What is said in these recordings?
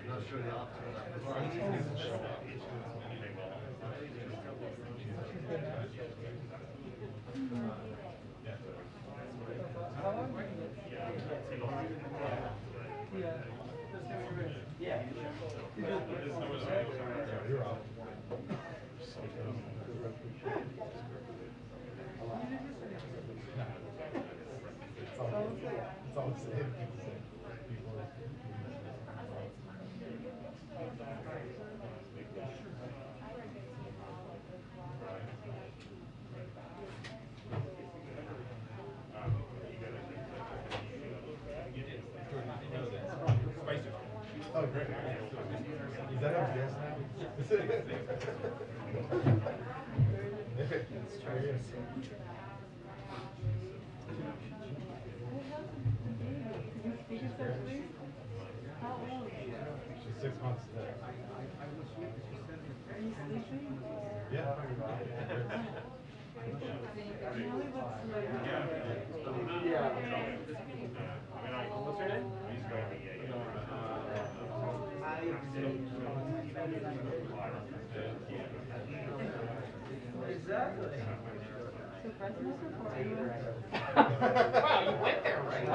Not sure the optimal. Yeah. You're off. It's all the same. Oh, great. Is that how yes now? Let's try it. She's 6 months today. Are you sleeping? Yeah. What's her name? Exactly. So Fresno's recording. Wow, you went there, right?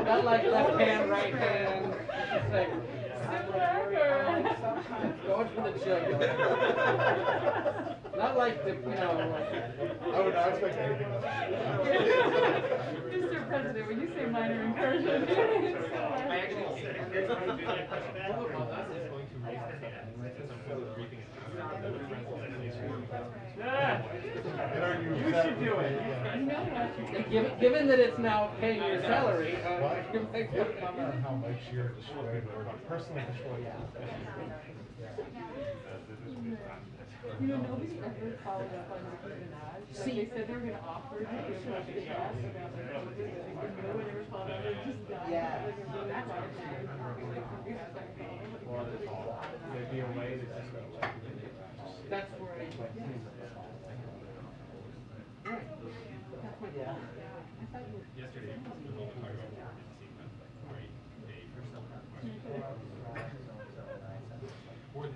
That like left hand, right hand. It's like going for the jugular. Not like the, I would not expect anything else. Mr. President, when you say minor incursion, I actually said it. You should do it. Given that it's now paying your salary, Give a comment on how Mike Shear destroyed or personally destroyed nobody ever followed up on Nicki Minaj. Like, they said they were going to offer to give her the test about their COVID, and no one ever followed up. It just died. Yeah. Like, it really died. There'd be a way to just go. that's where I yeah. Yesterday, we were talking about great day for more than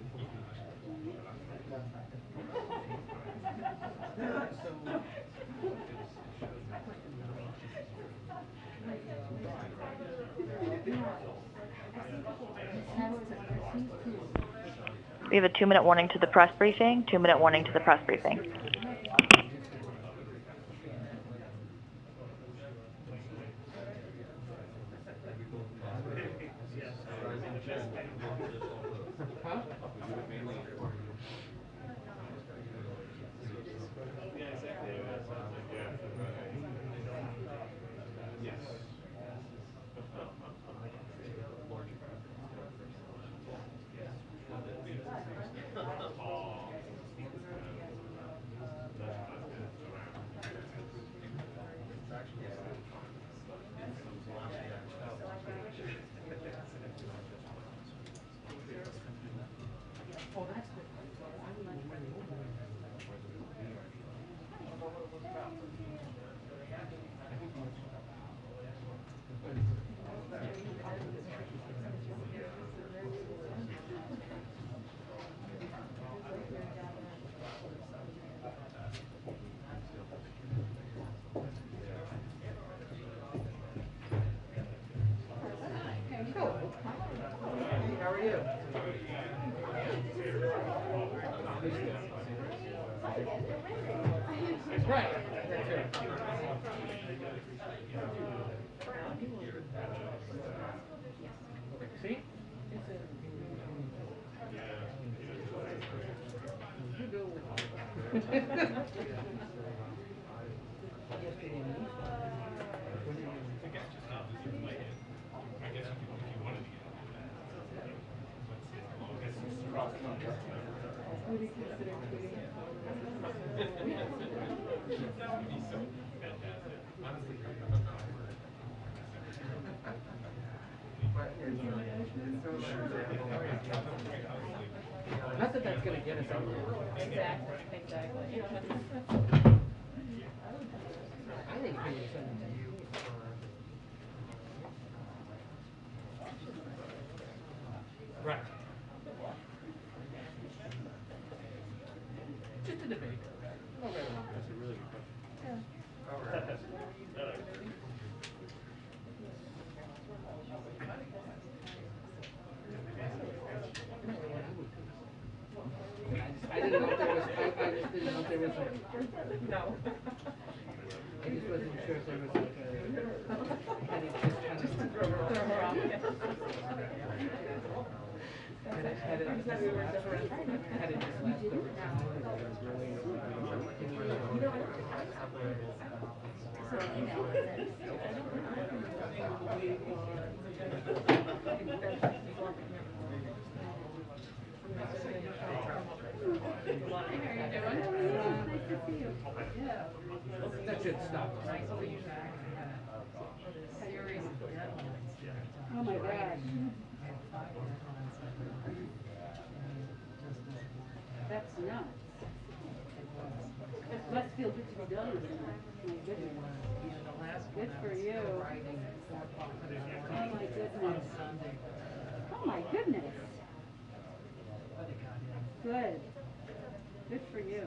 We have a 2-minute warning to the press briefing. 2-minute warning to the press briefing. Huh? How are you? Right. See? Would you consider tweeting it? Not that that's going to get us over. Exactly. I think he was sending to you for. Right. Just a debate. No right or wrong. That's a really good question. I didn't know if there was, I just didn't know if there was a. No. I just wasn't sure if there was like a. Had it just kind of. Throw her off. Had it just left over. That should stop. Oh my gosh. That's nuts. It must feel good to be done with it. My goodness. Good for you. Oh my goodness. Oh my goodness. Good. Good for you.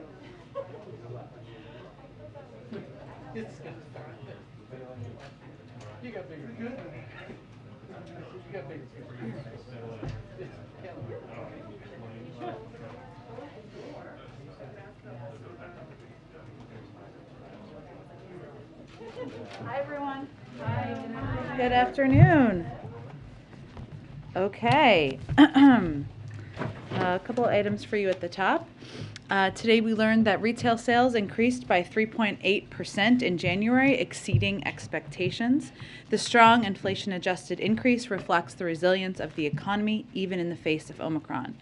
It's good. You got bigger. Good. You got bigger. Hi, everyone. Hi. Good afternoon. Okay. A couple items for you at the top. Today we learned that retail sales increased by 3.8% in January, exceeding expectations. The strong inflation-adjusted increase reflects the resilience of the economy, even in the face of Omicron.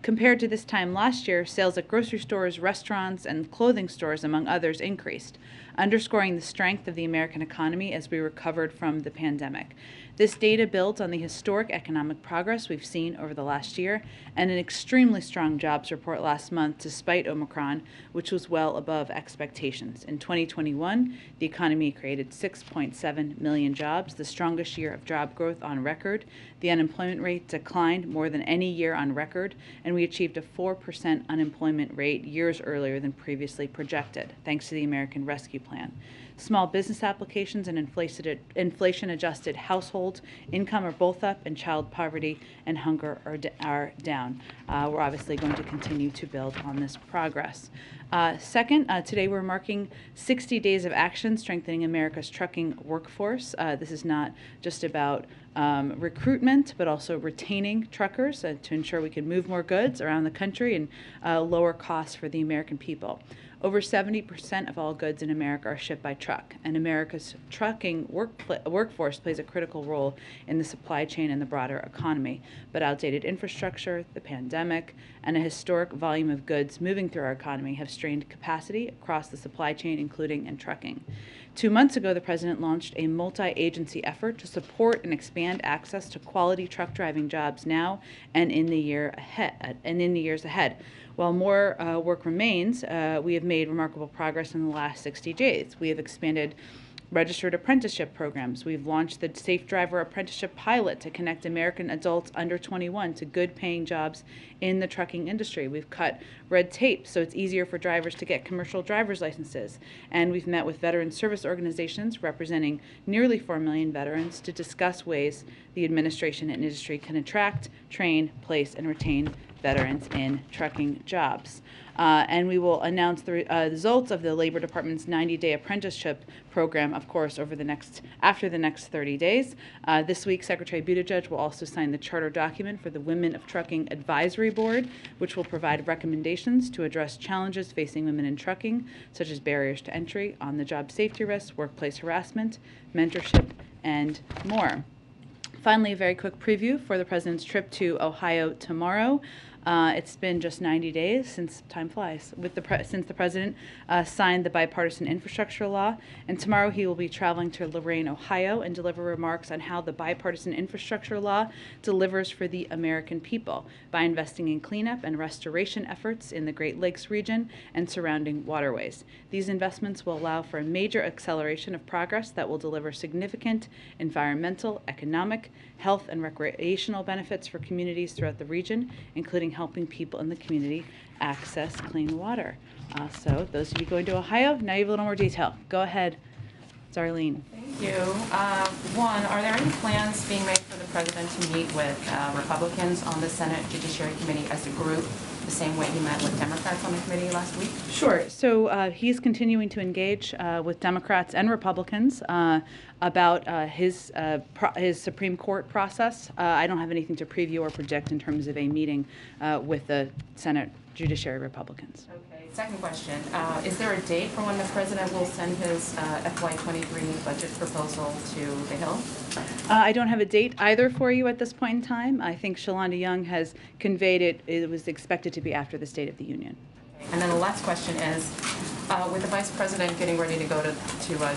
Compared to this time last year, sales at grocery stores, restaurants, and clothing stores, among others, increased, underscoring the strength of the American economy as we recovered from the pandemic. This data builds on the historic economic progress we've seen over the last year and an extremely strong jobs report last month despite Omicron, which was well above expectations. In 2021, the economy created 6.7 million jobs, the strongest year of job growth on record. The unemployment rate declined more than any year on record, and we achieved a 4% unemployment rate years earlier than previously projected, thanks to the American Rescue Plan. Small business applications and inflation-adjusted household income are both up, and child poverty and hunger are down. We're obviously going to continue to build on this progress. Second, today we're marking 60 days of action strengthening America's trucking workforce. This is not just about recruitment, but also retaining truckers to ensure we can move more goods around the country and lower costs for the American people. Over 70% of all goods in America are shipped by truck, and America's trucking workforce plays a critical role in the supply chain and the broader economy. But outdated infrastructure, the pandemic, and a historic volume of goods moving through our economy have strained capacity across the supply chain, including in trucking. 2 months ago, the President launched a multi-agency effort to support and expand access to quality truck driving jobs now and in the years ahead. While more work remains, we have made remarkable progress in the last 60 days. We have expanded registered apprenticeship programs. We've launched the Safe Driver Apprenticeship Pilot to connect American adults under 21 to good-paying jobs in the trucking industry. We've cut red tape so it's easier for drivers to get commercial driver's licenses. And we've met with veteran service organizations representing nearly 4 million veterans to discuss ways the administration and industry can attract, train, place, and retain veterans in trucking jobs. And we will announce the results of the Labor Department's 90-day apprenticeship program, of course, after the next 30 days. This week, Secretary Buttigieg will also sign the charter document for the Women of Trucking Advisory Board, which will provide recommendations to address challenges facing women in trucking, such as barriers to entry, on-the-job safety risks, workplace harassment, mentorship, and more. Finally, a very quick preview for the President's trip to Ohio tomorrow. It's been just 90 days since time flies since the president signed the bipartisan infrastructure law, and tomorrow he will be traveling to Lorain, Ohio, and deliver remarks on how the bipartisan infrastructure law delivers for the American people by investing in cleanup and restoration efforts in the Great Lakes region and surrounding waterways. These investments will allow for a major acceleration of progress that will deliver significant environmental, economic, health, and recreational benefits for communities throughout the region, including helping people in the community access clean water. So those of you going to Ohio, now you have a little more detail. Go ahead, Darlene. Thank you. One, are there any plans being made for the president to meet with Republicans on the Senate Judiciary Committee as a group, the same way he met with Democrats on the committee last week? Sure. So he's continuing to engage with Democrats and Republicans about his Supreme Court process. I don't have anything to preview or project in terms of a meeting with the Senate Judiciary Republicans. Okay. Second question, is there a date for when the president will send his FY23 budget proposal to the Hill? I don't have a date either for you at this point in time. I think Shalonda Young has conveyed it was expected to be after the State of the Union. Okay. And then the last question is, with the Vice President getting ready to go to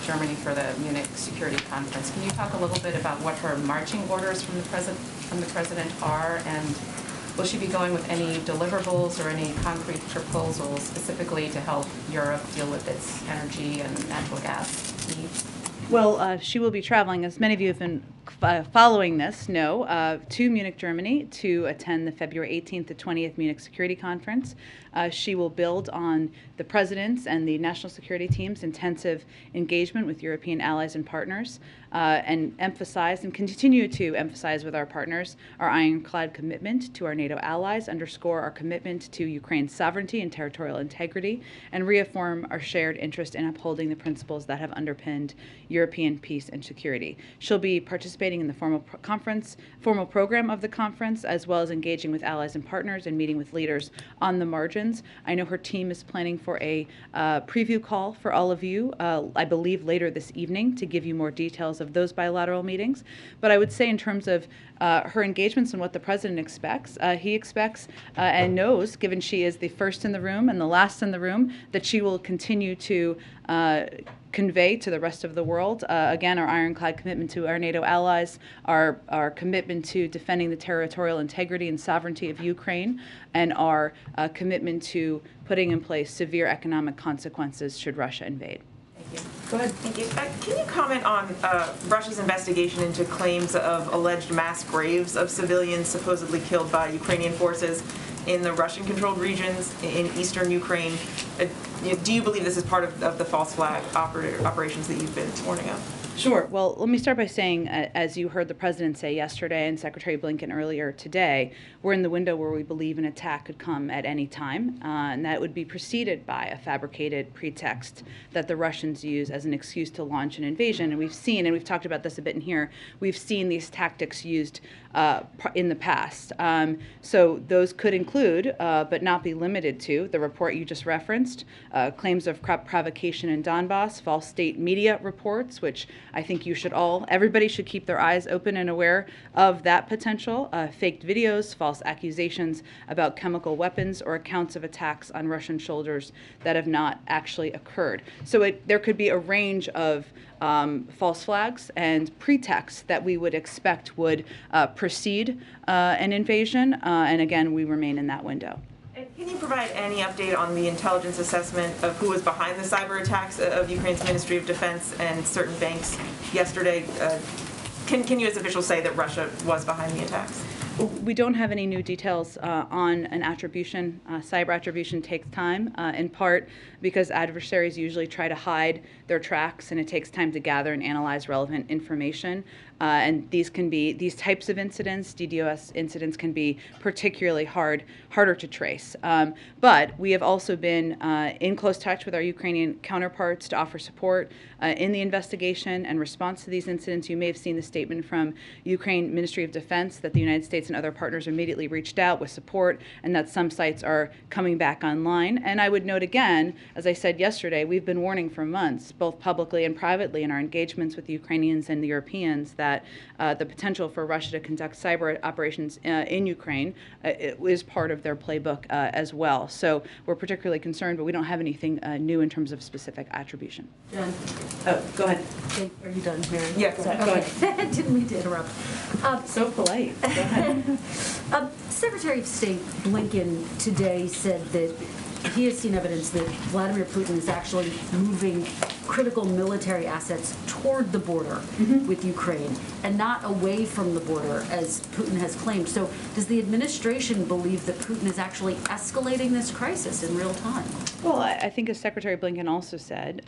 Germany for the Munich Security Conference, can you talk a little bit about what her marching orders from the President are, and will she be going with any deliverables or any concrete proposals specifically to help Europe deal with its energy and natural gas needs? Well, she will be traveling, as many of you have been following this know, to Munich, Germany to attend the February 18th to 20th Munich Security Conference. She will build on the President's and the national security team's intensive engagement with European allies and partners, and emphasize and continue to emphasize with our partners our ironclad commitment to our NATO allies, underscore our commitment to Ukraine's sovereignty and territorial integrity, and reaffirm our shared interest in upholding the principles that have underpinned European peace and security. She'll be participating in the formal program of the conference, as well as engaging with allies and partners and meeting with leaders on the margins. I know her team is planning for a preview call for all of you, I believe later this evening, to give you more details of those bilateral meetings. But I would say in terms of her engagements and what the president expects, he expects and knows, given she is the first in the room and the last in the room, that she will continue to convey to the rest of the world, again, our ironclad commitment to our NATO allies, our commitment to defending the territorial integrity and sovereignty of Ukraine, and our commitment to putting in place severe economic consequences should Russia invade. Thank you. Go ahead. Thank you. Can you comment on Russia's investigation into claims of alleged mass graves of civilians supposedly killed by Ukrainian forces in the Russian-controlled regions in eastern Ukraine? Do you believe this is part of the false flag operations that you've been warning of? Sure. Well, let me start by saying, as you heard the president say yesterday and Secretary Blinken earlier today, we're in the window where we believe an attack could come at any time, and that would be preceded by a fabricated pretext that the Russians use as an excuse to launch an invasion. And we've seen, and we've talked about this a bit in here, we've seen these tactics used in the past. So those could include, but not be limited to, the report you just referenced, claims of provocation in Donbass, false state media reports, which I think everybody should keep their eyes open and aware of that potential, faked videos, false accusations about chemical weapons, or accounts of attacks on Russian soldiers that have not actually occurred. So there could be a range of false flags and pretexts that we would expect would precede an invasion, and again, we remain in that window. And can you provide any update on the intelligence assessment of who was behind the cyber attacks of Ukraine's Ministry of Defense and certain banks yesterday? Can you as officials say that Russia was behind the attacks? We don't have any new details on an attribution. Cyber attribution takes time, in part because adversaries usually try to hide their tracks, and it takes time to gather and analyze relevant information. And these types of incidents, DDoS incidents, can be particularly harder to trace. But we have also been in close touch with our Ukrainian counterparts to offer support in the investigation and response to these incidents. You may have seen the statement from Ukraine Ministry of Defense that the United States and other partners immediately reached out with support, and that some sites are coming back online. And I would note again, as I said yesterday, we've been warning for months, both publicly and privately in our engagements with the Ukrainians and the Europeans, that the potential for Russia to conduct cyber operations in Ukraine is part of their playbook as well. So we're particularly concerned, but we don't have anything new in terms of specific attribution. Jen? Oh, go ahead. Okay, are you done, Mary? Yeah, Sorry, go okay. Didn't mean to interrupt. So polite. Go ahead. Secretary of State Blinken today said that he has seen evidence that Vladimir Putin is actually moving critical military assets toward the border with Ukraine and not away from the border, as Putin has claimed. So does the administration believe that Putin is actually escalating this crisis in real time? Well, I think as Secretary Blinken also said,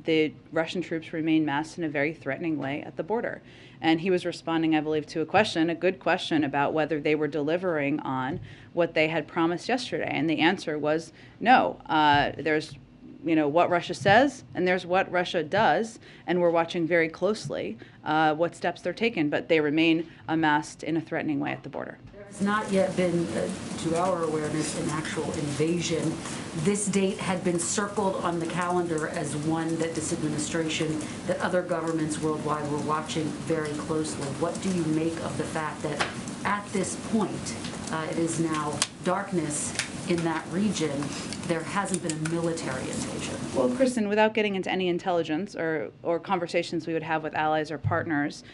the Russian troops remain massed in a very threatening way at the border. And he was responding, I believe, to a question, a good question, about whether they were delivering on what they had promised yesterday. And the answer was no. There's what Russia says, and there's what Russia does, and we're watching very closely what steps they're taking, but they remain amassed in a threatening way at the border. There has not yet been, to our awareness, an actual invasion. This date had been circled on the calendar as one that this administration, that other governments worldwide were watching very closely. What do you make of the fact that at this point, it is now darkness in that region, there hasn't been a military invasion? Well, Kristen, without getting into any intelligence or conversations we would have with allies or partners,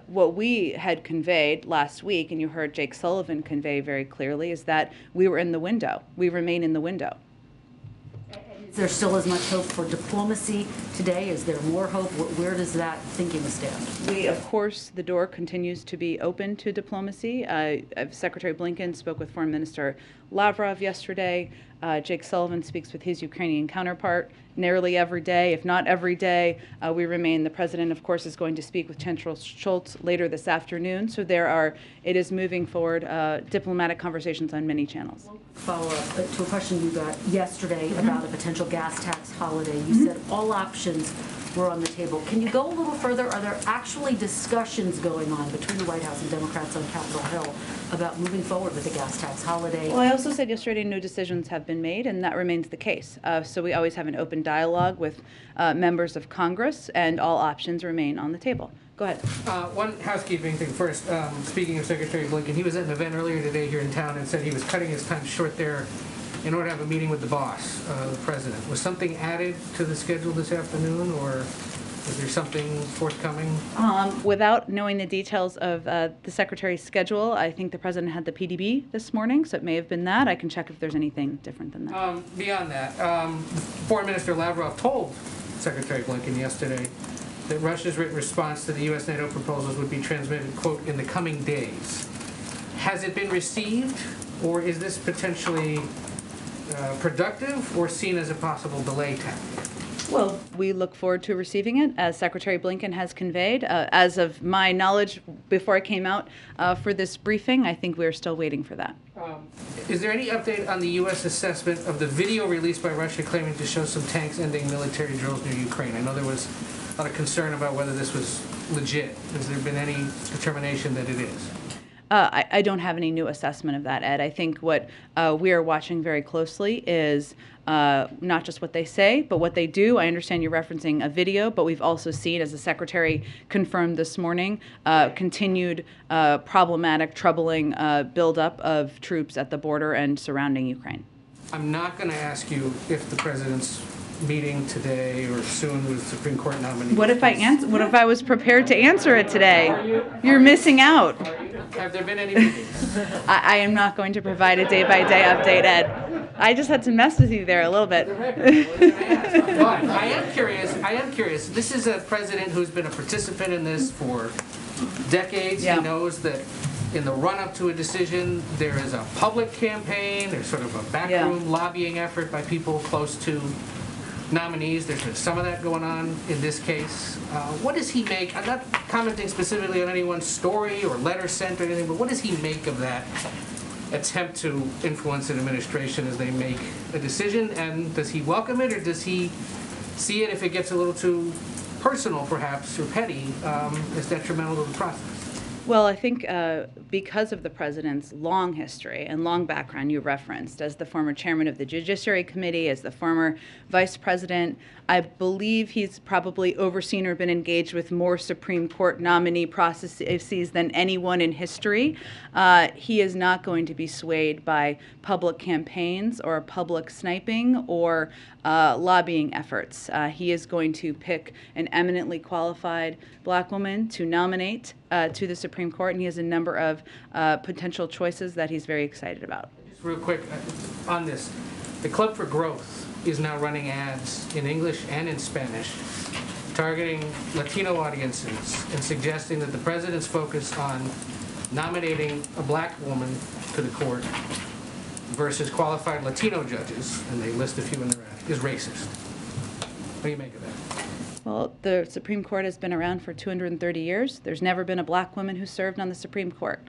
what we had conveyed last week, and you heard Jake Sullivan convey very clearly, is that we were in the window. We remain in the window. Is there still as much hope for diplomacy today? Is there more hope? Where does that thinking stand? We, of course, the door continues to be open to diplomacy. Secretary Blinken spoke with Foreign Minister Lavrov yesterday. Jake Sullivan speaks with his Ukrainian counterpart nearly every day, if not every day. We remain. The president, of course, is going to speak with Chancellor Scholz later this afternoon. So it is moving forward diplomatic conversations on many channels. Follow up to a question you got yesterday about a potential gas tax holiday. You said all options were on the table. Can you go a little further? Are there actually discussions going on between the White House and Democrats on Capitol Hill about moving forward with the gas tax holiday? Well, I also said yesterday no decisions have been made, and that remains the case. So we always have an open dialogue with members of Congress, and all options remain on the table. Go ahead. One housekeeping thing first. Speaking of Secretary Blinken, he was at an event earlier today here in town and said he was cutting his time short there in order to have a meeting with the boss, the president. Was something added to the schedule this afternoon, or is there something forthcoming? Without knowing the details of the secretary's schedule, I think the president had the PDB this morning, so it may have been that. I can check if there's anything different than that. Beyond that, Foreign Minister Lavrov told Secretary Blinken yesterday that Russia's written response to the U.S. NATO proposals would be transmitted, quote, in the coming days. Has it been received, or is this potentially productive or seen as a possible delay tactic? Well, we look forward to receiving it, as Secretary Blinken has conveyed. As of my knowledge, before I came out for this briefing, I think we're still waiting for that. Is there any update on the U.S. assessment of the video released by Russia claiming to show some tanks ending military drills near Ukraine? I know there was a lot of concern about whether this was legit. Has there been any determination that it is? I don't have any new assessment of that, Ed. I think what we are watching very closely is not just what they say, but what they do. I understand you're referencing a video, but we've also seen, as the Secretary confirmed this morning, continued problematic, troubling buildup of troops at the border and surrounding Ukraine. I'm not going to ask you if the president's meeting today or soon with Supreme Court nominees. What if I was prepared to answer it today? You're missing out. Have there been any meetings? I am not going to provide a day-by-day update, Ed. I just had to mess with you there a little bit. But I am curious. This is a president who's been a participant in this for decades. Yeah. He knows that in the run-up to a decision, there is a public campaign. There's sort of a backroom lobbying effort by people close to nominees. There's been some of that going on in this case. What does he make? I'm not commenting specifically on anyone's story or letter sent or anything, but what does he make of that attempt to influence an administration as they make a decision? And does he welcome it, or does he see it, if it gets a little too personal perhaps or petty, as detrimental to the process? Well, I think because of the president's long history and long background you referenced, as the former chairman of the Judiciary Committee, as the former vice president, I believe he's probably overseen or been engaged with more Supreme Court nominee processes than anyone in history. He is not going to be swayed by public campaigns or public sniping or lobbying efforts. He is going to pick an eminently qualified black woman to nominate to the Supreme Court, and he has a number of potential choices that he's very excited about. Just real quick on this, the Club for Growth is now running ads in English and in Spanish targeting Latino audiences and suggesting that the president's focus on nominating a black woman to the court versus qualified Latino judges, and they list a few in their ad, is racist. What do you make of that? Well, the Supreme Court has been around for 230 years. There's never been a black woman who served on the Supreme Court.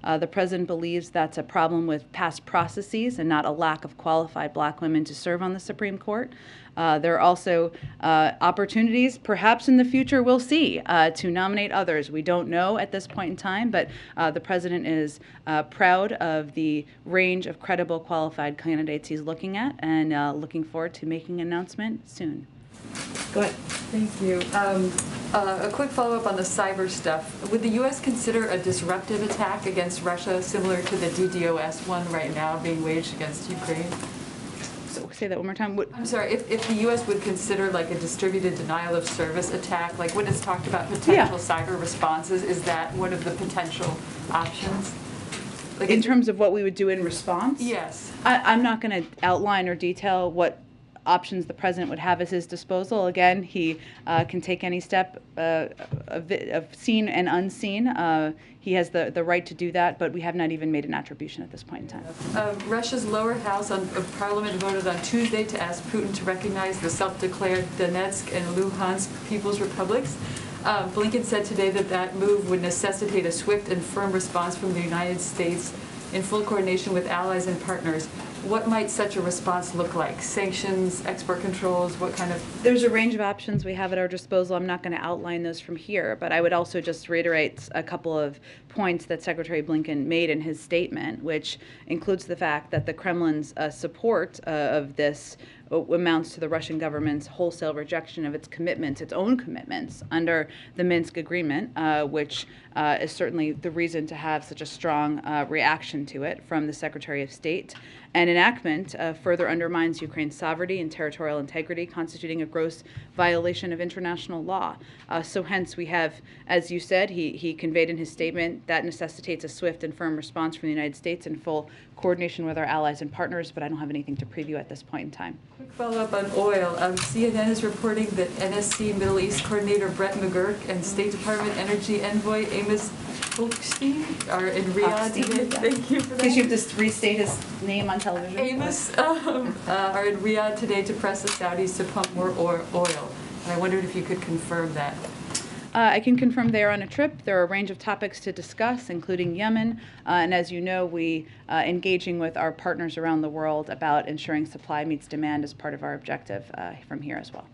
The president believes that's a problem with past processes and not a lack of qualified black women to serve on the Supreme Court. There are also opportunities, perhaps in the future we'll see, to nominate others. We don't know at this point in time, but the president is proud of the range of credible, qualified candidates he's looking at, and looking forward to making an announcement soon. Go ahead. Thank you. A quick follow-up on the cyber stuff. Would the U.S. consider a disruptive attack against Russia similar to the DDoS one right now being waged against Ukraine? So say that one more time. I'm sorry, if the U.S. would consider like a distributed denial of service attack, like when it's talked about potential cyber responses, is that one of the potential options? Like in terms of what we would do in response? Yes. I'm not going to outline or detail what options the president would have at his disposal. Again, he can take any step of seen and unseen. He has the right to do that, but we have not even made an attribution at this point in time. Russia's lower house of parliament voted on Tuesday to ask Putin to recognize the self-declared Donetsk and Luhansk People's Republics. Blinken said today that that move would necessitate a swift and firm response from the United States in full coordination with allies and partners. What might such a response look like? Sanctions, export controls, what kind of? There's a range of options we have at our disposal. I'm not going to outline those from here, but I would also just reiterate a couple of points that Secretary Blinken made in his statement, which includes the fact that the Kremlin's support of this amounts to the Russian government's wholesale rejection of its commitments, its own commitments under the Minsk agreement, which is certainly the reason to have such a strong reaction to it from the Secretary of State. An enactment further undermines Ukraine's sovereignty and territorial integrity, constituting a gross violation of international law. So hence we have, as you said, he conveyed in his statement that necessitates a swift and firm response from the United States in full coordination with our allies and partners, but I don't have anything to preview at this point in time. Quick follow-up on oil. CNN is reporting that NSC Middle East Coordinator Brett McGurk and State Department Energy Envoy Amos Hochstein are in Riyadh today. Thank you for that. Because you have to restate his name on television. Amos are in Riyadh today to press the Saudis to pump more oil. And I wondered if you could confirm that. I can confirm they are on a trip. There are a range of topics to discuss, including Yemen. And as you know, we engaging with our partners around the world about ensuring supply meets demand as part of our objective from here as well.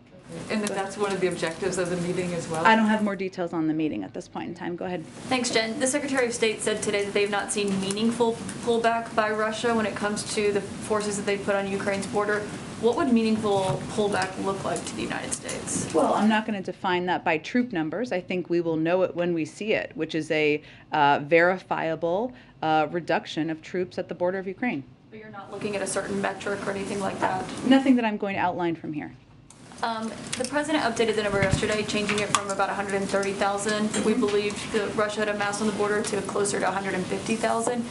And that's one of the objectives of the meeting as well? I don't have more details on the meeting at this point in time. Go ahead. Thanks, Jen. The Secretary of State said today that they've not seen meaningful pullback by Russia when it comes to the forces that they put on Ukraine's border. What would meaningful pullback look like to the United States? Well, I'm not going to define that by troop numbers. I think we will know it when we see it, which is a verifiable reduction of troops at the border of Ukraine. But you're not looking at a certain metric or anything like that? Nothing that I'm going to outline from here. The president updated the number yesterday, changing it from about 130,000 we believed that Russia had amassed on the border to closer to 150,000.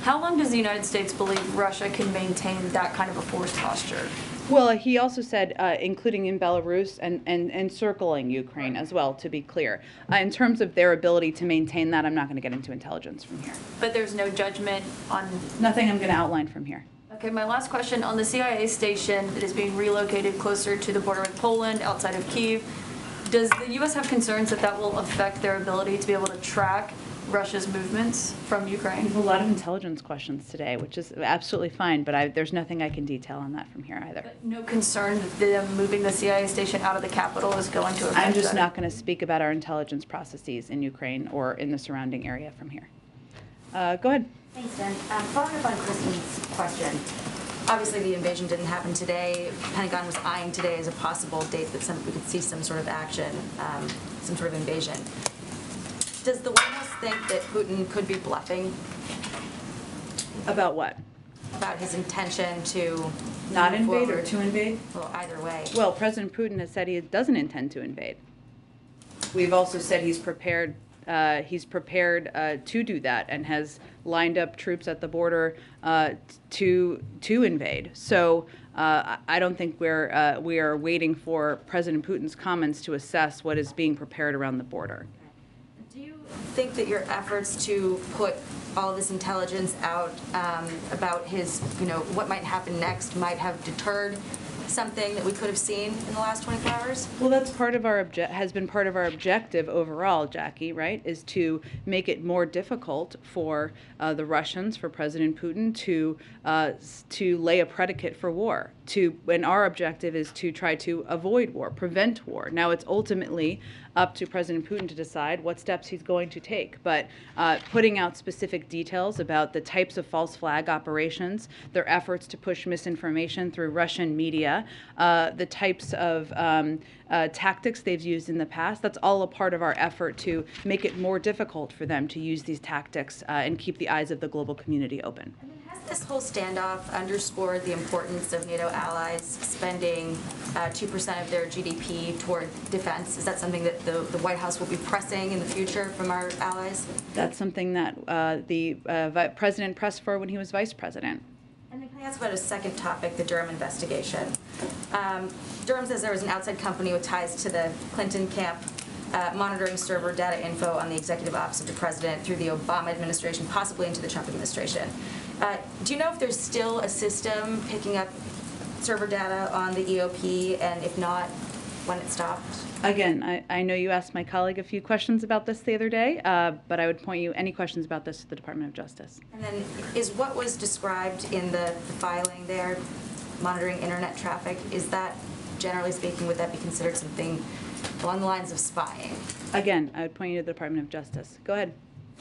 How long does the United States believe Russia can maintain that kind of a force posture? Well, he also said, including in Belarus and encircling Ukraine as well, to be clear. In terms of their ability to maintain that, I'm not going to get into intelligence from here. But there's no judgment on... Nothing I'm going to outline from here. Okay, my last question. On the CIA station that is being relocated closer to the border with Poland, outside of Kyiv, does the U.S. have concerns that that will affect their ability to be able to track Russia's movements from Ukraine? We have a lot of intelligence questions today, which is absolutely fine, but there's nothing I can detail on that from here either. But no concern that them moving the CIA station out of the capital is going to affect I'm just that? not going to speak about our intelligence processes in Ukraine or in the surrounding area from here. Go ahead. Thanks, Jen. Following up on Kristen's question, obviously the invasion didn't happen today. Pentagon was eyeing today as a possible date that we could see some sort of action, some sort of invasion. Does the White House think that Putin could be bluffing? About what? About his intention to Not move invade or forward? to invade? Well, either way. Well, President Putin has said he doesn't intend to invade. We've also said he's prepared to do that and has lined up troops at the border to invade. So I don't think we are waiting for President Putin's comments to assess what is being prepared around the border. Do you think that your efforts to put all of this intelligence out about his, what might happen next might have deterred something that we could have seen in the last 24 hours? Well, that's part of our has been part of our objective overall, Jackie, right, is to make it more difficult for the Russians, for President Putin to lay a predicate for war. And our objective is to try to avoid war, prevent war. Now, it's ultimately up to President Putin to decide what steps he's going to take. But putting out specific details about the types of false flag operations, their efforts to push misinformation through Russian media, the types of tactics they've used in the past, that's all a part of our effort to make it more difficult for them to use these tactics and keep the eyes of the global community open. Has this whole standoff underscored the importance of NATO allies spending 2% of their GDP toward defense? Is that something that the White House will be pressing in the future from our allies? That's something that the president pressed for when he was vice president. And then can I ask about a second topic, the Durham investigation? Durham says there was an outside company with ties to the Clinton camp monitoring server data info on the executive office of the president through the Obama administration, possibly into the Trump administration. Do you know if there's still a system picking up server data on the EOP, and if not, when it stopped? Again, I know you asked my colleague a few questions about this the other day, but I would point you any questions about this to the Department of Justice. And then is what was described in the filing there, monitoring internet traffic, is that, generally speaking, would that be considered something along the lines of spying? Again, I would point you to the Department of Justice. Go ahead.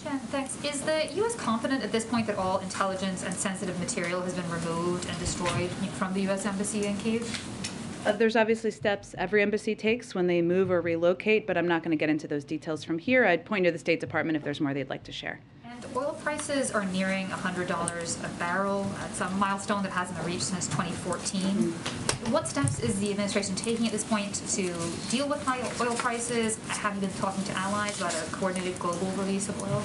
Jen, thanks. Is the U.S. confident at this point that all intelligence and sensitive material has been removed and destroyed from the U.S. Embassy in Kyiv? There's obviously steps every embassy takes when they move or relocate, but I'm not going to get into those details from here. I'd point to the State Department if there's more they'd like to share. And oil prices are nearing $100 a barrel. It's a milestone that hasn't been reached since 2014. What steps is the administration taking at this point to deal with high oil prices? Have you been talking to allies about a coordinated global release of oil?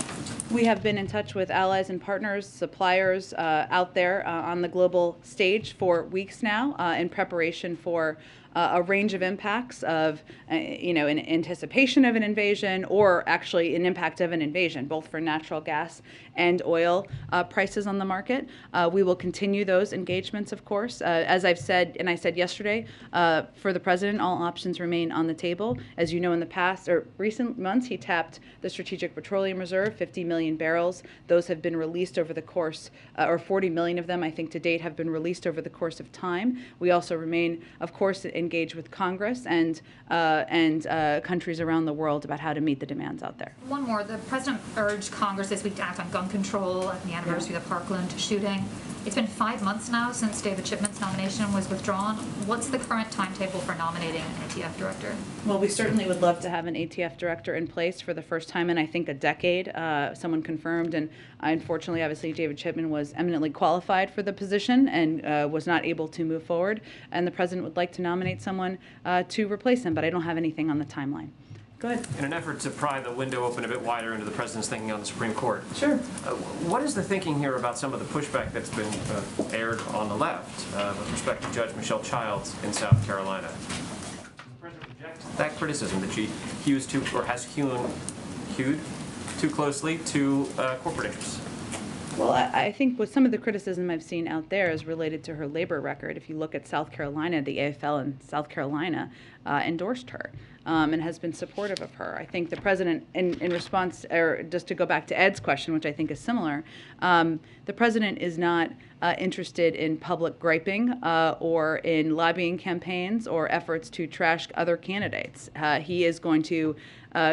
We have been in touch with allies and partners, suppliers out there on the global stage for weeks now in preparation for a range of impacts of, in anticipation of an invasion or actually an impact of an invasion, both for natural gas and oil prices on the market. We will continue those engagements, of course. As I've said, and I said yesterday, for the president, all options remain on the table. As you know, in the past or recent months, he tapped the Strategic Petroleum Reserve, 50 million barrels. Those have been released over the course, or 40 million of them, I think, to date, have been released over the course of time. We also remain, of course, engaged with Congress and countries around the world about how to meet the demands out there. One more. The president urged Congress this week to act on gun control at the anniversary of the Parkland shooting. It's been 5 months now since David Chipman's nomination was withdrawn. What's the current timetable for nominating an ATF director? Well, we certainly would love to have an ATF director in place for the first time in, I think, a decade. Someone confirmed, and unfortunately, obviously, David Chipman was eminently qualified for the position and was not able to move forward. And the president would like to nominate someone to replace him, but I don't have anything on the timeline. Go ahead. In an effort to pry the window open a bit wider into the president's thinking on the Supreme Court. Sure. What is the thinking here about some of the pushback that's been aired on the left with respect to Judge Michelle Childs in South Carolina? Does the president reject that criticism that she hews to, or has hewed too closely to corporate interests? Well, I think what some of the criticism I've seen out there is related to her labor record. If you look at South Carolina, the AFL in South Carolina endorsed her and has been supportive of her. I think the president, in response, or just to go back to Ed's question, which I think is similar, the president is not interested in public griping or in lobbying campaigns or efforts to trash other candidates. He is going to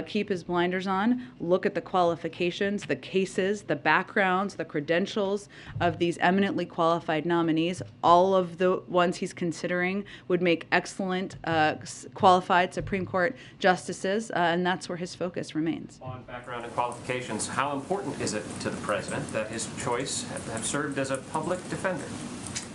keep his blinders on, look at the qualifications, the cases, the backgrounds, the credentials of these eminently qualified nominees. All of the ones he's considering would make excellent qualified Supreme Court justices, and that's where his focus remains. On background and qualifications, how important is it to the president that his choice have served as a public defender?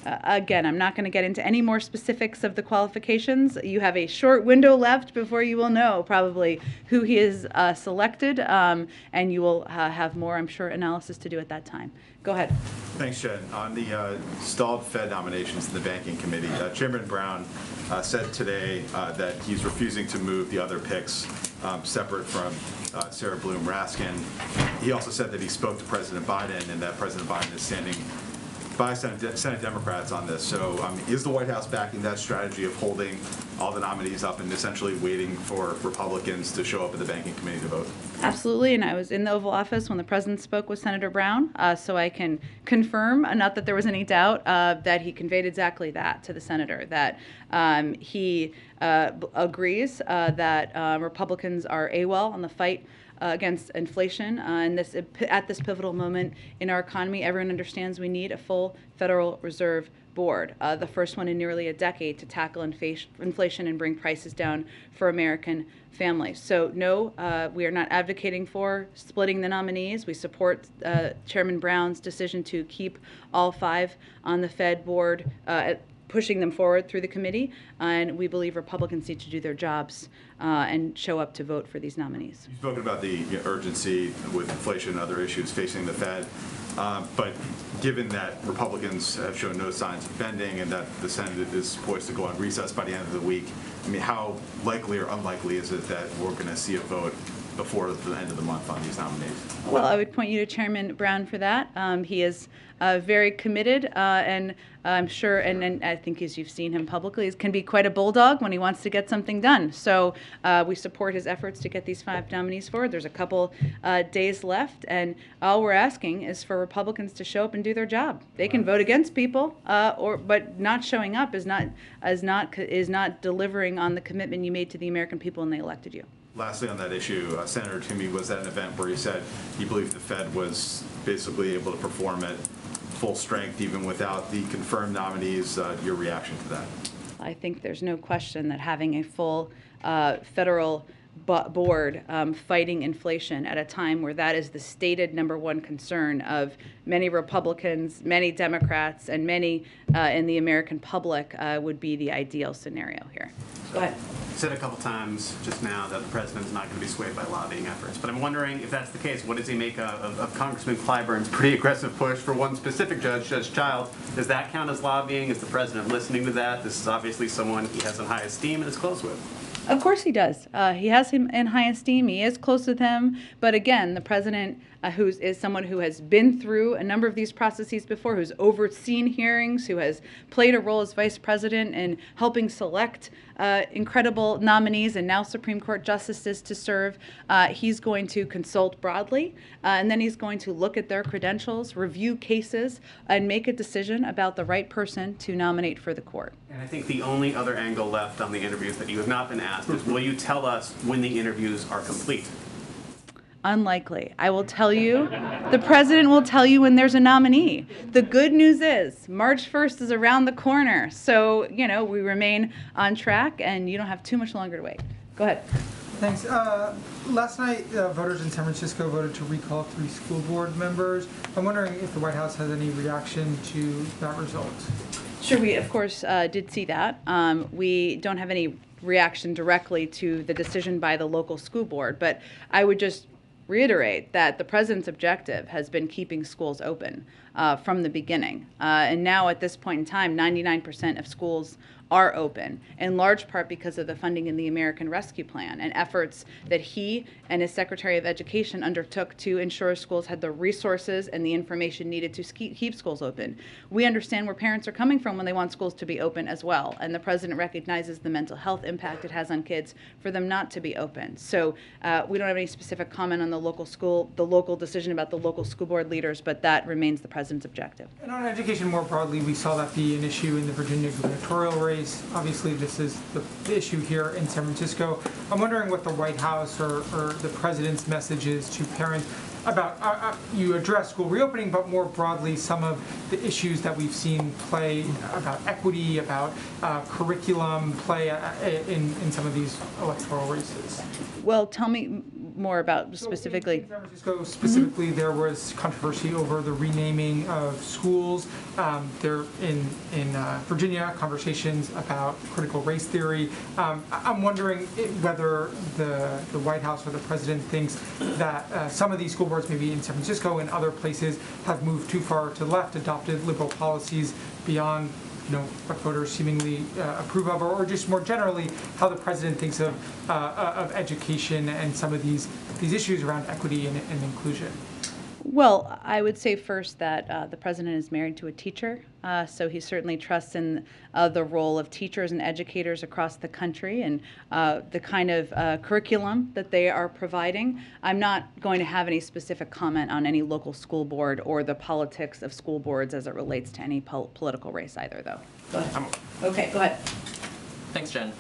Again, I'm not going to get into any more specifics of the qualifications. You have a short window left before you will know probably who he is selected, and you will have more, I'm sure, analysis to do at that time. Go ahead. Thanks, Jen. On the stalled Fed nominations in the Banking Committee, Chairman Brown said today that he's refusing to move the other picks separate from Sarah Bloom Raskin. He also said that he spoke to President Biden and that President Biden is standing by Senate Democrats on this. So is the White House backing that strategy of holding all the nominees up and essentially waiting for Republicans to show up at the Banking Committee to vote? Absolutely, and I was in the Oval Office when the president spoke with Senator Brown, so I can confirm, not that there was any doubt, that he conveyed exactly that to the senator, that he agrees that Republicans are AWOL on the fight against inflation, and at this pivotal moment in our economy, everyone understands we need a full Federal Reserve Board, the first one in nearly a decade to tackle inflation and bring prices down for American families. So no, we are not advocating for splitting the nominees. We support Chairman Brown's decision to keep all 5 on the Fed board, pushing them forward through the committee, and we believe Republicans need to do their jobs and show up to vote for these nominees. You've spoken about the urgency with inflation and other issues facing the Fed, but given that Republicans have shown no signs of bending and that the Senate is poised to go on recess by the end of the week, I mean, how likely or unlikely is it that we're going to see a vote before the end of the month on these nominees? Well, I would point you to Chairman Brown for that. He is very committed, and I'm sure, and I think as you've seen him publicly, he can be quite a bulldog when he wants to get something done. So we support his efforts to get these 5 nominees forward. There's a couple days left, and all we're asking is for Republicans to show up and do their job. They can vote against people, but not showing up is not delivering on the commitment you made to the American people when they elected you. Lastly, on that issue, Senator Toomey was at an event where he said he believed the Fed was basically able to perform at full strength even without the confirmed nominees. Your reaction to that? I think there's no question that having a full federal board fighting inflation at a time where that is the stated #1 concern of many Republicans, many Democrats, and many in the American public would be the ideal scenario here. Go ahead. You said a couple times just now that the president is not going to be swayed by lobbying efforts, but I'm wondering if that's the case, what does he make of Congressman Clyburn's pretty aggressive push for one specific judge, Judge Child? Does that count as lobbying? Is the president listening to that? This is obviously someone he has in high esteem and is close with. Of course he does. He has him in high esteem. He is close with him. But again, the president, who is someone who has been through a number of these processes before, who's overseen hearings, who has played a role as vice president in helping select incredible nominees and now Supreme Court justices to serve, he's going to consult broadly, and then he's going to look at their credentials, review cases, and make a decision about the right person to nominate for the court. And I think the only other angle left on the interviews that you have not been asked is, will you tell us when the interviews are complete? Unlikely. I will tell you, the president will tell you when there's a nominee. The good news is March 1st is around the corner. So, you know, we remain on track and you don't have too much longer to wait. Go ahead. Thanks. Last night, voters in San Francisco voted to recall 3 school board members. I'm wondering if the White House has any reaction to that result. Sure, we of course did see that. We don't have any reaction directly to the decision by the local school board, but I would just reiterate that the president's objective has been keeping schools open. from the beginning. And now at this point in time, 99% of schools are open, in large part because of the funding in the American Rescue Plan and efforts that he and his Secretary of Education undertook to ensure schools had the resources and the information needed to keep schools open. We understand where parents are coming from when they want schools to be open as well, and the President recognizes the mental health impact it has on kids for them not to be open. So we don't have any specific comment on the local decision about the local school board leaders, but that remains the President's objective. And on education more broadly, we saw that be an issue in the Virginia gubernatorial race. Obviously, this is the issue here in San Francisco. I'm wondering what the White House or the President's message is to parents about, you address school reopening, but more broadly, some of the issues that we've seen play about equity, about curriculum play in some of these electoral races. Well, tell me more about specifically. In San Francisco, specifically, there was controversy over the renaming of schools. There in Virginia, conversations about critical race theory. I'm wondering whether the White House or the President thinks that some of these school boards, maybe in San Francisco and other places, have moved too far to the left, adopted liberal policies beyond what voters seemingly approve of, or just more generally, how the President thinks of education and some of these issues around equity and inclusion. Well, I would say first that the President is married to a teacher, so he certainly trusts in the role of teachers and educators across the country and the kind of curriculum that they are providing. I'm not going to have any specific comment on any local school board or the politics of school boards as it relates to any political race either, though. Go ahead. Okay, go ahead. Thanks, Jen.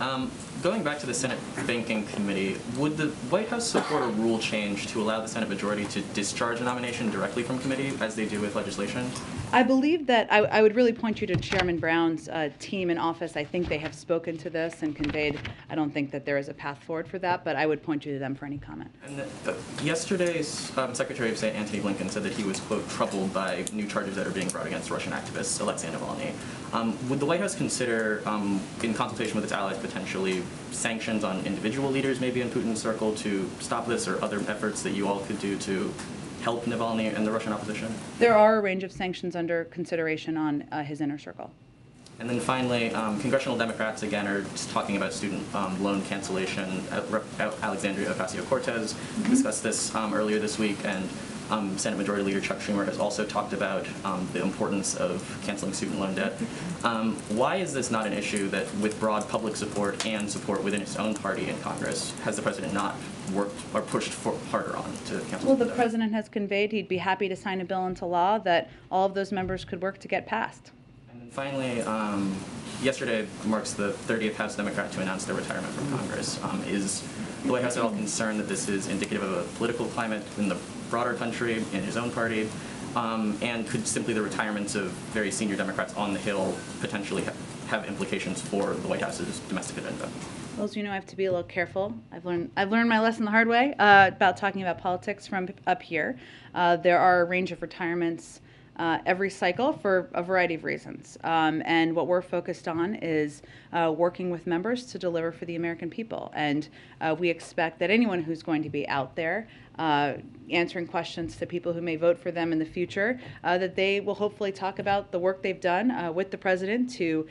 Going back to the Senate Banking Committee, would the White House support a rule change to allow the Senate majority to discharge a nomination directly from committee, as they do with legislation? I believe that I would really point you to Chairman Brown's team in office. I think they have spoken to this and conveyed, I don't think that there is a path forward for that, but I would point you to them for any comment. And yesterday's Secretary of State Antony Blinken said that he was, quote, troubled by new charges that are being brought against Russian activist Alexei Navalny. Would the White House consider, in consultation with its allies, potentially sanctions on individual leaders, maybe in Putin's circle, to stop this, or other efforts that you all could do to help Navalny and the Russian opposition? There are a range of sanctions under consideration on his inner circle. And then finally, congressional Democrats, again, are just talking about student loan cancellation. Alexandria Ocasio-Cortez discussed this earlier this week, and Senate Majority Leader Chuck Schumer has also talked about the importance of canceling student loan debt. Why is this not an issue that, with broad public support and support within its own party in Congress, has the President not worked or pushed harder on to cancel? Well, the President has conveyed he'd be happy to sign a bill into law that all of those members could work to get passed. And then finally, yesterday marks the 30th House Democrat to announce their retirement from Congress. Is the White House at all concerned that this is indicative of a political climate in the broader country, in his own party, and could simply the retirements of very senior Democrats on the Hill potentially have implications for the White House's domestic agenda? Well, as you know, I have to be a little careful. I've learned my lesson the hard way about talking about politics from up here. There are a range of retirements every cycle for a variety of reasons. And what we're focused on is working with members to deliver for the American people. And we expect that anyone who's going to be out there answering questions to people who may vote for them in the future, that they will hopefully talk about the work they've done with the President to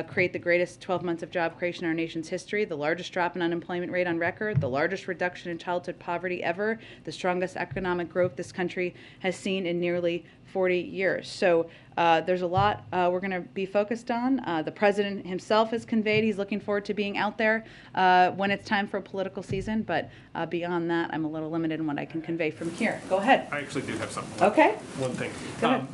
create the greatest 12 months of job creation in our nation's history, the largest drop in unemployment rate on record, the largest reduction in childhood poverty ever, the strongest economic growth this country has seen in nearly 40 years. So there's a lot we're going to be focused on. The President himself has conveyed he's looking forward to being out there when it's time for a political season, but beyond that, I'm a little limited in what I can convey from here. Go ahead. I actually do have something. Okay. One thing. Go ahead.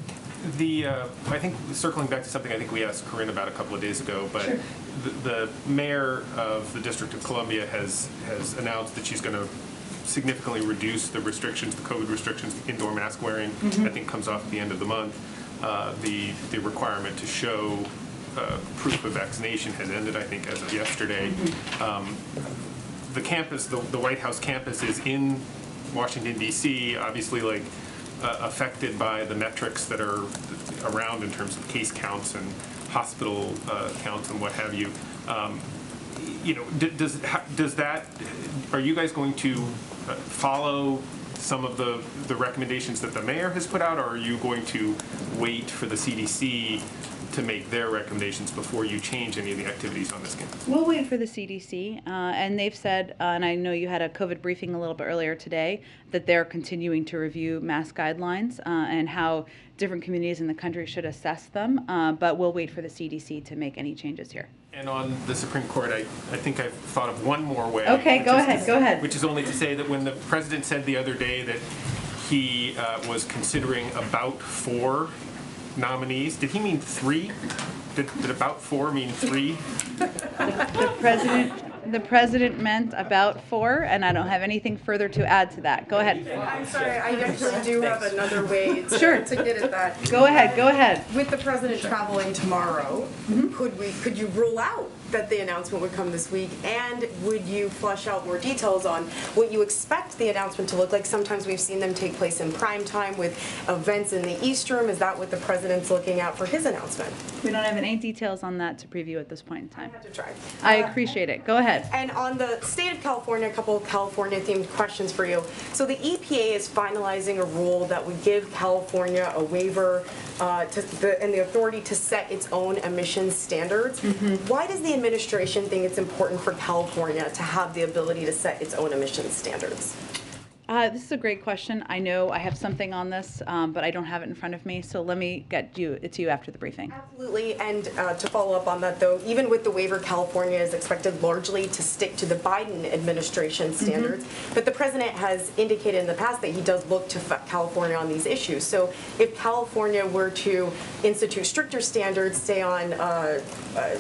I think circling back to something I think we asked Corinne about a couple of days ago, but sure. the mayor of the District of Columbia has announced that she's going to significantly reduce the restrictions, the COVID restrictions, indoor mask wearing. I think comes off at the end of the month. The requirement to show proof of vaccination has ended, I think, as of yesterday. The campus, the White House campus, is in Washington, D.C., obviously affected by the metrics that are around in terms of case counts and hospital counts and what have you. Does that, are you guys going to follow some of the recommendations that the mayor has put out, or are you going to wait for the CDC to make their recommendations before you change any of the activities on this campus? We'll wait for the CDC, and they've said, and I know you had a COVID briefing a little bit earlier today, that they're continuing to review mask guidelines and how different communities in the country should assess them, but we'll wait for the CDC to make any changes here. And on the Supreme Court, I think I've thought of one more way. Okay, go ahead. Which is only to say that when the president said the other day that he was considering about 4 nominees, did he mean 3? Did about 4 mean 3? The president meant about 4, and I don't have anything further to add to that. Go ahead. I'm sorry, I actually do have another way to get at that. Go ahead. With the president traveling tomorrow, could you rule out that the announcement would come this week, and would you flesh out more details on what you expect the announcement to look like? Sometimes we've seen them take place in prime time with events in the East Room. Is that what the president's looking at for his announcement? We don't have any details on that to preview at this point in time. I had to try. I appreciate it. Go ahead. And on the state of California, a couple of California-themed questions for you. So the EPA is finalizing a rule that would give California a waiver and the authority to set its own emissions standards. Why does the administration think it's important for California to have the ability to set its own emissions standards? This is a great question. I know I have something on this, but I don't have it in front of me, so let me get it to you after the briefing. Absolutely, and to follow up on that though, even with the waiver, California is expected largely to stick to the Biden administration standards, but the president has indicated in the past that he does look to California on these issues. So if California were to institute stricter standards, say on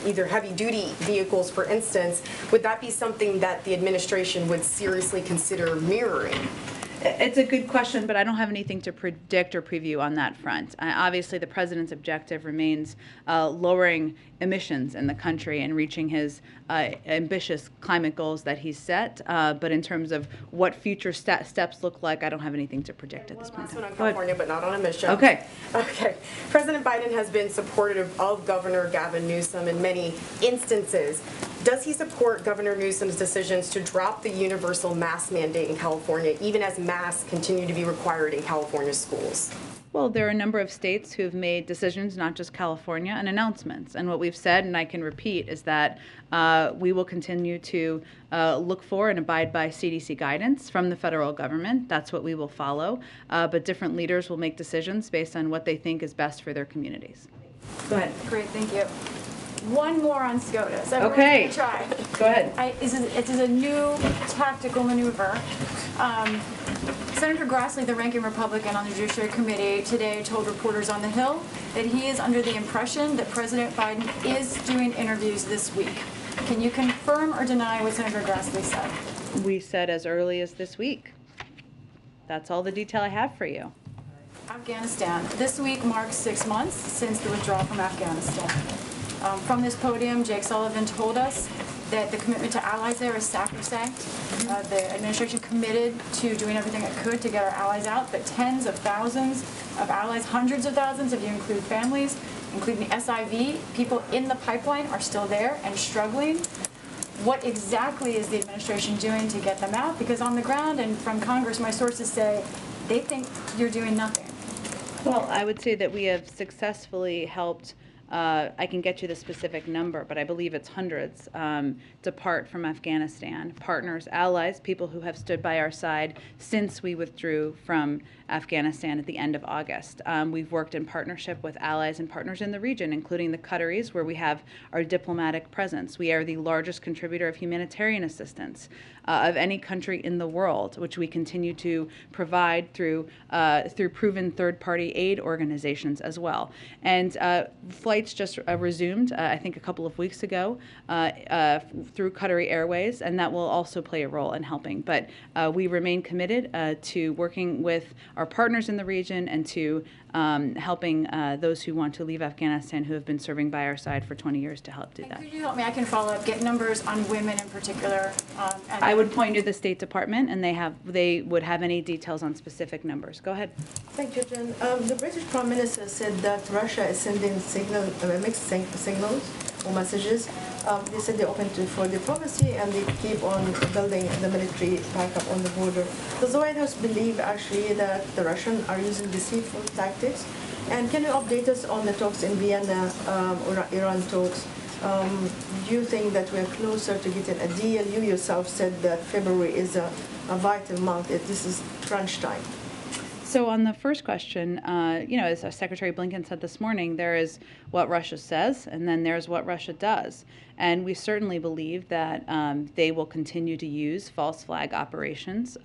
either heavy-duty vehicles, for instance, would that be something that the administration would seriously consider mirroring? It's a good question, but I don't have anything to predict or preview on that front. Obviously, the president's objective remains lowering emissions in the country and reaching his ambitious climate goals that he's set. But in terms of what future steps look like, I don't have anything to predict at this point. Last one on California, but not on emissions. Okay. President Biden has been supportive of Governor Gavin Newsom in many instances. Does he support Governor Newsom's decisions to drop the universal mask mandate in California, even as masks continue to be required in California schools? Well, there are a number of states who have made decisions, not just California, and announcements. And what we've said, and I can repeat, is that we will continue to look for and abide by CDC guidance from the federal government. That's what we will follow. But different leaders will make decisions based on what they think is best for their communities. Go ahead. Great, thank you. One more on SCOTUS. Okay. Everyone's gonna try. Go ahead. It is a new tactical maneuver. Senator Grassley, the ranking Republican on the Judiciary Committee, today told reporters on the Hill that he is under the impression that President Biden is doing interviews this week. Can you confirm or deny what Senator Grassley said? We said as early as this week. That's all the detail I have for you. Afghanistan. This week marks 6 months since the withdrawal from Afghanistan. From this podium, Jake Sullivan told us that the commitment to allies there is sacrosanct. The administration committed to doing everything it could to get our allies out, but tens of thousands of allies, hundreds of thousands, if you include families, including the SIV, people in the pipeline are still there and struggling. What exactly is the administration doing to get them out? Because on the ground and from Congress, my sources say they think you're doing nothing. Well, I would say that we have successfully helped, I can get you the specific number, but I believe it's hundreds, depart from Afghanistan. Partners, allies, people who have stood by our side since we withdrew from Afghanistan at the end of August. We've worked in partnership with allies and partners in the region, including the Qataris, where we have our diplomatic presence. We are the largest contributor of humanitarian assistance of any country in the world, which we continue to provide through proven third-party aid organizations as well. And flights just resumed, I think a couple of weeks ago, through Qatari Airways, and that will also play a role in helping. But we remain committed to working with our partners in the region and to helping those who want to leave Afghanistan who have been serving by our side for 20 years to help do that. Could you help me? I can follow up, get numbers on women in particular. I would point you to the State Department, and they would have any details on specific numbers. Go ahead. Thank you, Jen. The British Prime Minister said that Russia is sending mixed signals or messages. They said they're open for diplomacy, and they keep on building the military backup on the border. Does the White House believe actually that the Russians are using deceitful tactics? And can you update us on the talks in Vienna, or Iran talks? Do you think that we're closer to getting a deal? You yourself said that February is a vital month. This is crunch time. So on the first question, as Secretary Blinken said this morning, there is what Russia says, and then there's what Russia does. And we certainly believe that they will continue to use false flag operations,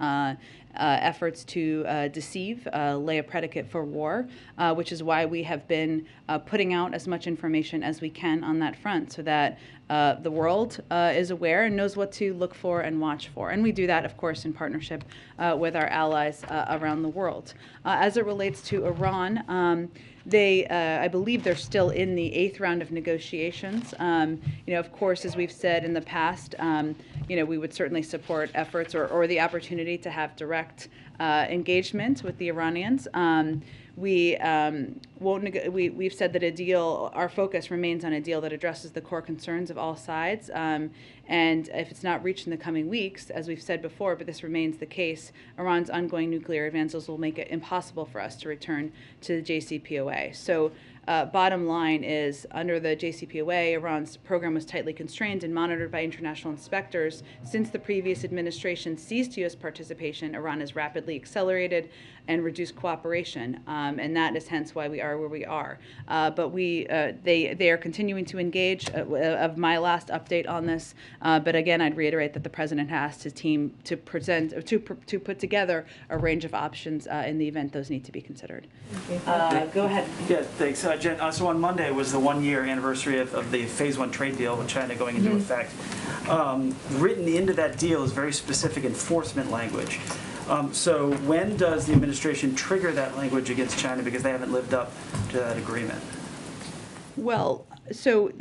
efforts to deceive, lay a predicate for war, which is why we have been putting out as much information as we can on that front so that the world is aware and knows what to look for and watch for. And we do that, of course, in partnership with our allies around the world. As it relates to Iran, I believe they're still in the 8th round of negotiations. Of course, as we've said in the past, we would certainly support efforts or the opportunity to have direct engagement with the Iranians. We've said that our focus remains on a deal that addresses the core concerns of all sides. And if it's not reached in the coming weeks, as we've said before, but this remains the case, Iran's ongoing nuclear advances will make it impossible for us to return to the JCPOA. So bottom line is, under the JCPOA, Iran's program was tightly constrained and monitored by international inspectors. Since the previous administration ceased U.S. participation, Iran has rapidly accelerated and reduced cooperation, and that is hence why we are where we are. But they are continuing to engage. Of my last update on this, but again, I'd reiterate that the president asked his team to put together a range of options in the event those need to be considered. Go ahead. Yeah, thanks. Jen, so on Monday was the 1-year anniversary of the Phase 1 trade deal with China going into effect. Written into that deal is very specific enforcement language. So when does the administration trigger that language against China because they haven't lived up to that agreement? Well, so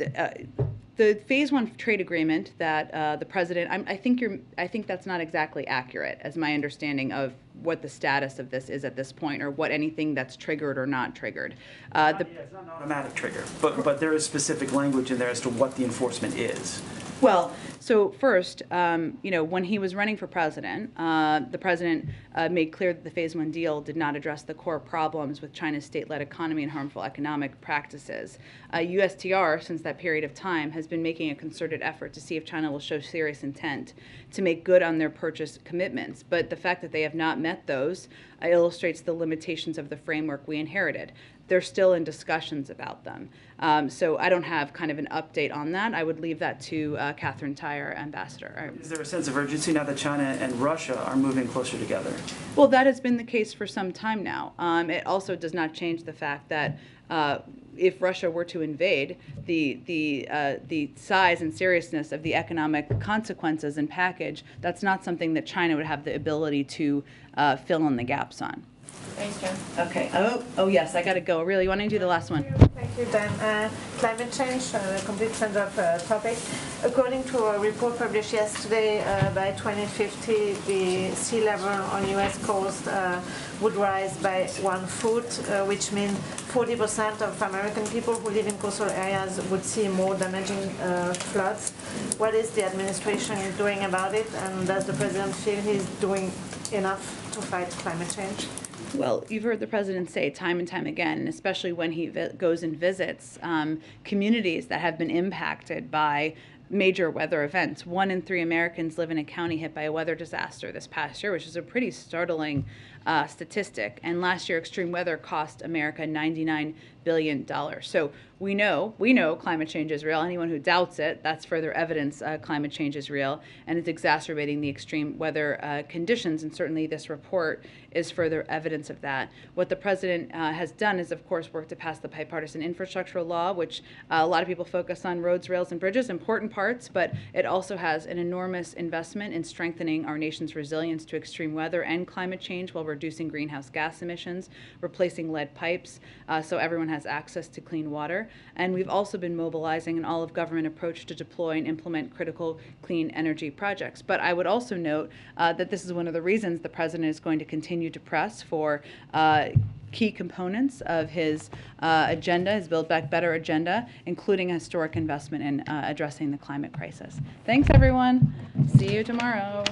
the Phase 1 trade agreement that the president, I think that's not exactly accurate as my understanding of what the status of this is at this point, or what anything that's triggered or not triggered. It's not an automatic trigger, but there is specific language in there as to what the enforcement is. Well, so first, when he was running for president, the president made clear that the Phase 1 deal did not address the core problems with China's state-led economy and harmful economic practices. USTR, since that period of time, has been making a concerted effort to see if China will show serious intent to make good on their purchase commitments. But the fact that they have not met those illustrates the limitations of the framework we inherited. They're still in discussions about them. So I don't have kind of an update on that. I would leave that to Catherine Tyre, Ambassador. Is there a sense of urgency now that China and Russia are moving closer together? Well, that has been the case for some time now. It also does not change the fact that if Russia were to invade, the size and seriousness of the economic consequences and package, that's not something that China would have the ability to fill in the gaps on. Thanks, Jen. Okay. Oh yes, I got to go. Really, you want to do the last one? Thank you, Dan. Climate change, a complete change of topic. According to a report published yesterday, by 2050, the sea level on U.S. coast would rise by 1 foot, which means 40% of American people who live in coastal areas would see more damaging floods. What is the administration doing about it, and does the president feel he's doing enough to fight climate change? Well, you've heard the president say time and time again, and especially when he goes and visits communities that have been impacted by major weather events. 1 in 3 Americans live in a county hit by a weather disaster this past year, which is a pretty startling statistic. And last year, extreme weather cost America $99 billion. So we know climate change is real. Anyone who doubts it, that's further evidence climate change is real, and it's exacerbating the extreme weather conditions, and certainly this report is further evidence of that. What the president has done is, of course, work to pass the bipartisan infrastructure law, which a lot of people focus on roads, rails, and bridges, important parts, but it also has an enormous investment in strengthening our nation's resilience to extreme weather and climate change while reducing greenhouse gas emissions, replacing lead pipes, so everyone has access to clean water. And we've also been mobilizing an all-of-government approach to deploy and implement critical clean energy projects. But I would also note that this is one of the reasons the president is going to continue to press for key components of his agenda, his Build Back Better agenda, including historic investment in addressing the climate crisis. Thanks, everyone. See you tomorrow.